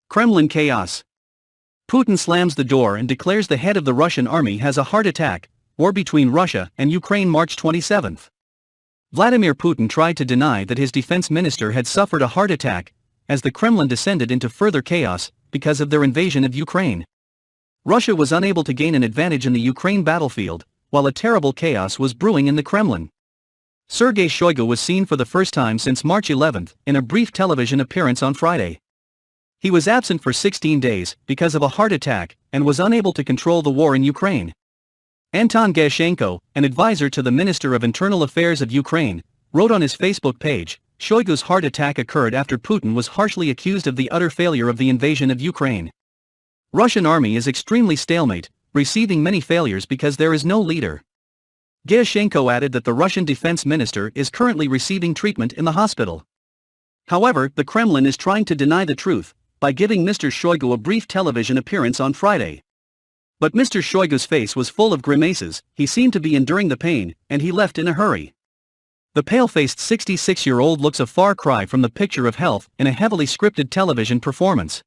Kremlin chaos. Putin slams the door and declares the head of the Russian army has a heart attack. War between Russia and Ukraine March 27. Vladimir Putin tried to deny that his defense minister had suffered a heart attack, as the Kremlin descended into further chaos because of their invasion of Ukraine. Russia was unable to gain an advantage in the Ukraine battlefield, while a terrible chaos was brewing in the Kremlin. Sergei Shoigu was seen for the first time since March 11 in a brief television appearance on Friday. He was absent for 16 days because of a heart attack and was unable to control the war in Ukraine. Anton Gerashchenko, an advisor to the Minister of Internal Affairs of Ukraine, wrote on his Facebook page, "Shoigu's heart attack occurred after Putin was harshly accused of the utter failure of the invasion of Ukraine. Russian army is extremely stalemate, receiving many failures because there is no leader." Gerashchenko added that the Russian defense minister is currently receiving treatment in the hospital. However, the Kremlin is trying to deny the truth by giving Mr. Shoigu a brief television appearance on Friday. But Mr. Shoigu's face was full of grimaces, he seemed to be enduring the pain, and he left in a hurry. The pale-faced 66-year-old looks a far cry from the picture of health in a heavily scripted television performance.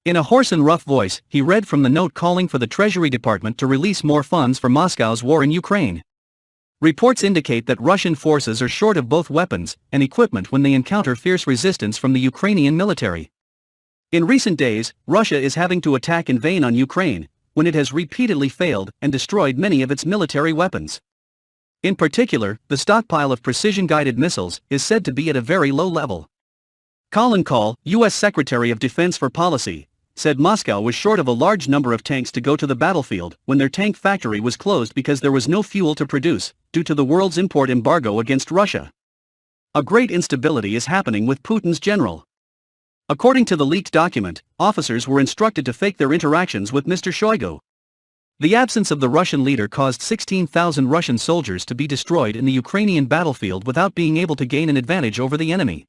In a hoarse and rough voice, he read from the note calling for the Treasury Department to release more funds for Moscow's war in Ukraine. Reports indicate that Russian forces are short of both weapons and equipment when they encounter fierce resistance from the Ukrainian military. In recent days, Russia is having to attack in vain on Ukraine, when it has repeatedly failed and destroyed many of its military weapons. In particular, the stockpile of precision-guided missiles is said to be at a very low level. Colin Kahl, U.S. Secretary of Defense for Policy, said Moscow was short of a large number of tanks to go to the battlefield when their tank factory was closed because there was no fuel to produce, due to the world's import embargo against Russia. A great instability is happening with Putin's general. According to the leaked document, officers were instructed to fake their interactions with Mr. Shoigu. The absence of the Russian leader caused 16,000 Russian soldiers to be destroyed in the Ukrainian battlefield without being able to gain an advantage over the enemy.